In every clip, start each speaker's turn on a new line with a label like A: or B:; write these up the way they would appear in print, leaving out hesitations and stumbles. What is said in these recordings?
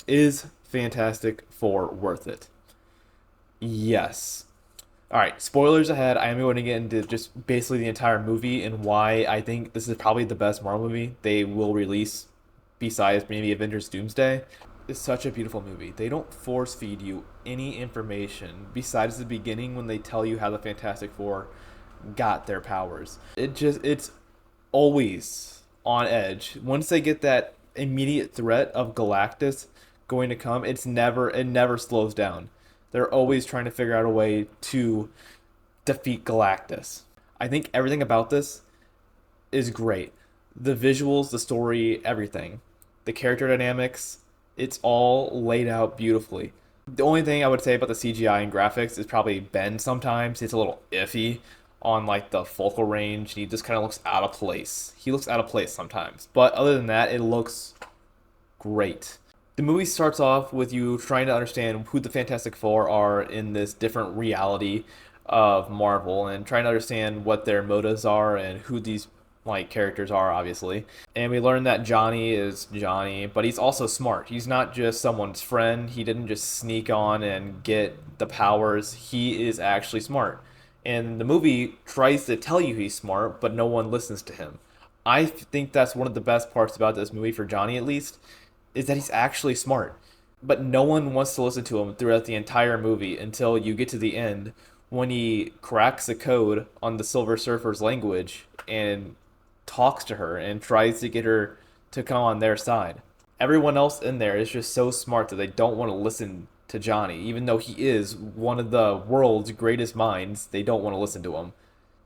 A: Is Fantastic Four worth it? Yes. All right, spoilers ahead. I am going to get into just basically the entire movie and why I think this is probably the best Marvel movie they will release besides maybe Avengers Doomsday. It's such a beautiful movie. They don't force feed you any information besides the beginning when they tell you how the Fantastic Four got their powers. It's always on edge. Once they get that immediate threat of Galactus going to come, it never slows down. They're always trying to figure out a way to defeat Galactus. I think everything about this is great. The visuals, the story, everything. The character dynamics, it's all laid out beautifully. The only thing I would say about the CGI and graphics is probably Ben sometimes. It's a little iffy on like the focal range. He just kind of looks out of place. He looks out of place sometimes. But other than that, it looks great. The movie starts off with you trying to understand who the Fantastic Four are in this different reality of Marvel and trying to understand what their motives are and who these like characters are obviously. And we learn that Johnny is Johnny, but he's also smart. He's not just someone's friend. He didn't just sneak on and get the powers. He is actually smart. And the movie tries to tell you he's smart, but no one listens to him. I think that's one of the best parts about this movie for Johnny at least is that he's actually smart. But no one wants to listen to him throughout the entire movie until you get to the end when he cracks the code on the Silver Surfer's language and talks to her and tries to get her to come on their side. Everyone else in there is just so smart that they don't want to listen to Johnny. Even though he is one of the world's greatest minds, they don't want to listen to him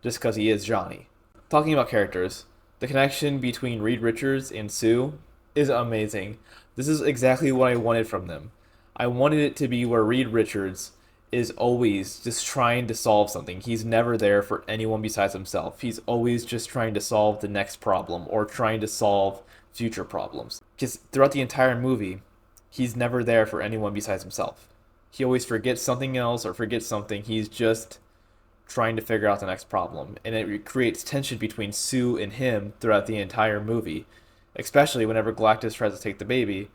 A: just because he is Johnny. Talking about characters, the connection between Reed Richards and Sue is amazing. This is exactly what I wanted from them. I wanted it to be where Reed Richards is always just trying to solve something. He's never there for anyone besides himself. He's always just trying to solve the next problem or trying to solve future problems. Just throughout the entire movie, he's never there for anyone besides himself. He always forgets something else or forgets something. He's just trying to figure out the next problem. And it creates tension between Sue and him throughout the entire movie, especially whenever Galactus tries to take the baby.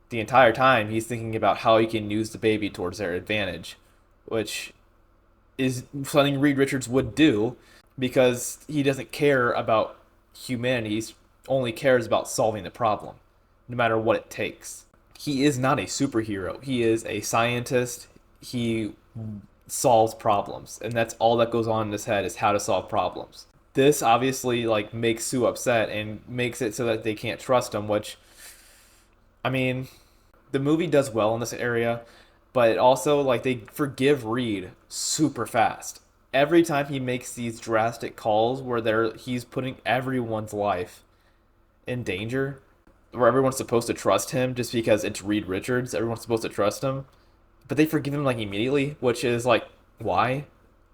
A: The entire time, he's thinking about how he can use the baby towards their advantage, which is something Reed Richards would do because he doesn't care about humanity. He only cares about solving the problem, no matter what it takes. He is not a superhero. He is a scientist. He solves problems, and that's all that goes on in his head is how to solve problems. This obviously like makes Sue upset and makes it so that they can't trust him, which I mean, the movie does well in this area, but it also like they forgive Reed super fast. Every time he makes these drastic calls where he's putting everyone's life in danger, where everyone's supposed to trust him just because it's Reed Richards, everyone's supposed to trust him, but they forgive him like immediately, which is like why?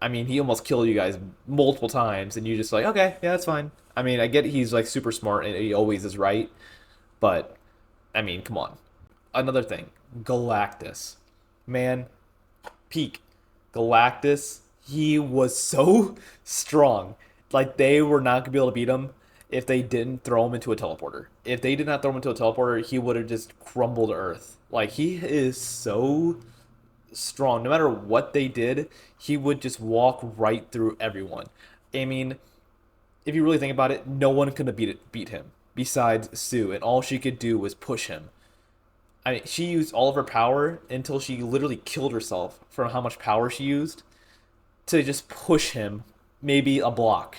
A: I mean, he almost killed you guys multiple times, and you just like, okay, yeah, that's fine. I mean, I get he's like super smart and he always is right, but I mean, come on. Another thing, Galactus. Man, peak. Galactus, he was so strong. Like, they were not going to be able to beat him if they didn't throw him into a teleporter. If they did not throw him into a teleporter, he would have just crumbled Earth. Like, he is so strong. No matter what they did, he would just walk right through everyone. I mean, if you really think about it, no one could have beat him besides Sue, and all she could do was push him. I mean, she used all of her power until she literally killed herself from how much power she used to just push him maybe a block.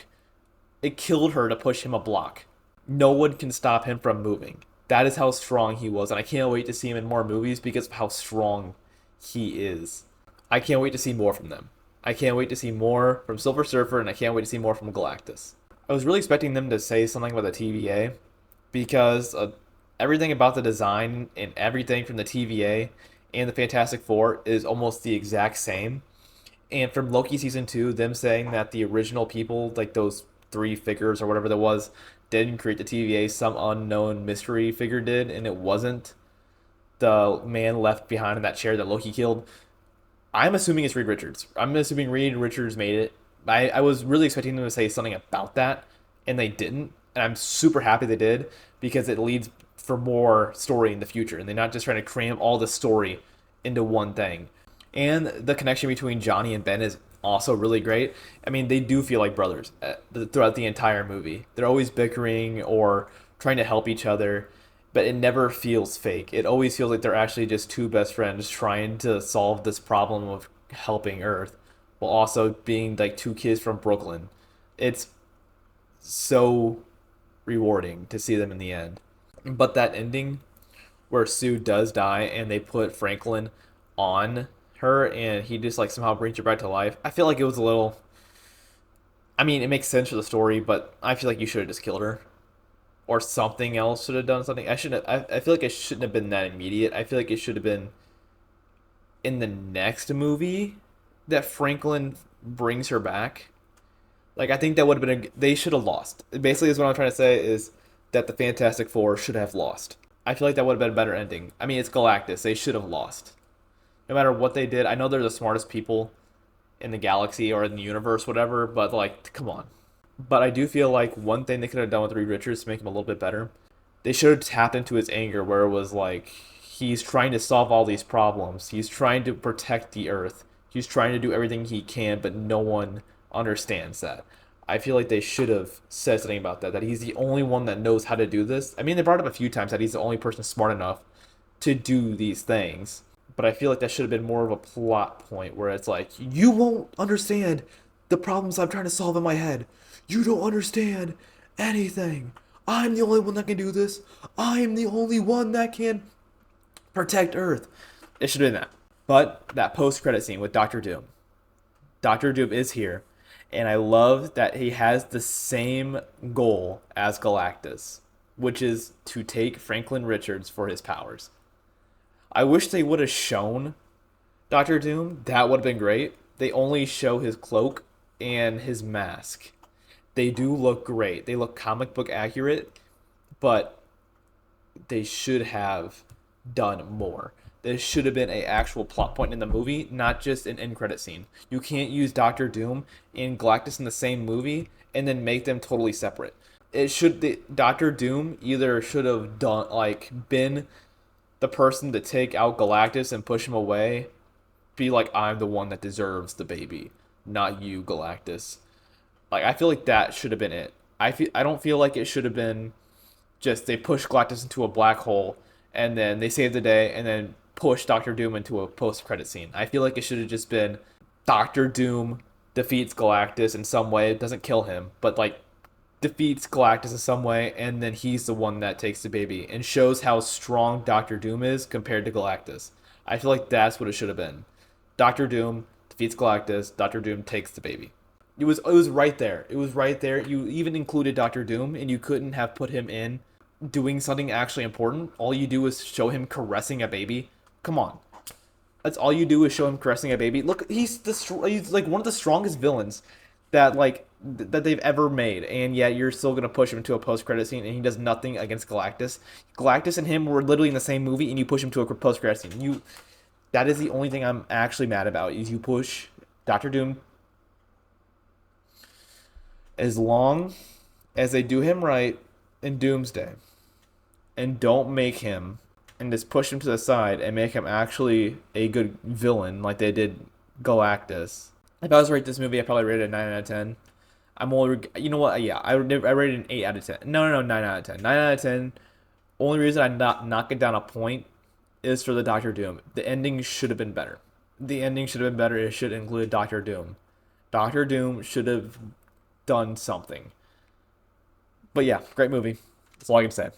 A: It killed her to push him a block. No one can stop him from moving. That is how strong he was, and I can't wait to see him in more movies because of how strong he is. I can't wait to see more from them. I can't wait to see more from Silver Surfer, and I can't wait to see more from Galactus. I was really expecting them to say something about the TVA because everything about the design and everything from the TVA and the Fantastic Four is almost the exact same. And from Loki season 2, them saying that the original people, like those three figures or whatever that was, didn't create the TVA, some unknown mystery figure did, and it wasn't the man left behind in that chair that Loki killed. I'm assuming it's Reed Richards. I'm assuming Reed Richards made it. I was really expecting them to say something about that, and they didn't. And I'm super happy they did because it leads for more story in the future, and they're not just trying to cram all the story into one thing. And the connection between Johnny and Ben is also really great. I mean, they do feel like brothers throughout the entire movie. They're always bickering or trying to help each other, but it never feels fake. It always feels like they're actually just two best friends trying to solve this problem of helping Earth while also being like two kids from Brooklyn. It's so rewarding to see them in the end. But that ending where Sue does die and they put Franklin on her and he just like somehow brings her back to life. I feel like it was a little. I mean, it makes sense for the story, but I feel like you should have just killed her or something else should have done something. I shouldn't. I feel like it shouldn't have been that immediate. I feel like it should have been in the next movie that Franklin brings her back. Like I think that would have been they should have lost. Basically, is what I'm trying to say is that the Fantastic Four should have lost. I feel like that would have been a better ending. I mean, it's Galactus. They should have lost. No matter what they did, I know they're the smartest people in the galaxy or in the universe, whatever, but like, come on. But I do feel like one thing they could have done with Reed Richards to make him a little bit better, they should have tapped into his anger where it was like he's trying to solve all these problems. He's trying to protect the Earth. He's trying to do everything he can, but no one understands that. I feel like they should have said something about that, that he's the only one that knows how to do this. I mean, they brought up a few times that he's the only person smart enough to do these things. But I feel like that should have been more of a plot point where it's like, you won't understand the problems I'm trying to solve in my head. You don't understand anything. I'm the only one that can do this. I am the only one that can protect Earth. It should have been that. But that post-credit scene with Doctor Doom. Doctor Doom is here. And I love that he has the same goal as Galactus, which is to take Franklin Richards for his powers. I wish they would have shown Doctor Doom. That would have been great. They only show his cloak and his mask. They do look great. They look comic book accurate, but they should have done more. There should have been an actual plot point in the movie, not just an end credit scene. You can't use Doctor Doom and Galactus in the same movie and then make them totally separate. Doctor Doom either should have done like been the person to take out Galactus and push him away, be like, I'm the one that deserves the baby, not you, Galactus. Like I feel like that should have been it. I don't feel like it should have been just they push Galactus into a black hole and then they save the day and then push Doctor Doom into a post-credit scene. I feel like it should have just been Doctor Doom defeats Galactus in some way. It doesn't kill him, but like defeats Galactus in some way, and then he's the one that takes the baby and shows how strong Doctor Doom is compared to Galactus. I feel like that's what it should have been. Doctor Doom defeats Galactus. Doctor Doom takes the baby. It was right there. It was right there. You even included Doctor Doom, and you couldn't have put him in doing something actually important. All you do is show him caressing a baby. Come on. That's all you do is show him caressing a baby. Look, he's like one of the strongest villains that they've ever made, and yet you're still gonna push him to a post-credit scene, and he does nothing against Galactus. Galactus and him were literally in the same movie, and you push him to a post-credit scene. That is the only thing I'm actually mad about is you push Doctor Doom. As long as they do him right in Doomsday, and don't make him and just push him to the side and make him actually a good villain like they did Galactus. If I was to rate this movie, I'd probably rate it a 9 out of 10. I'm only, you know what? Yeah, I rated an 8 out of 10. No, 9 out of 10. 9 out of 10. Only reason I not knock it down a point is for the Doctor Doom. The ending should have been better. The ending should have been better. It should include Doctor Doom. Doctor Doom should have done something. But yeah, great movie. That's all I can say.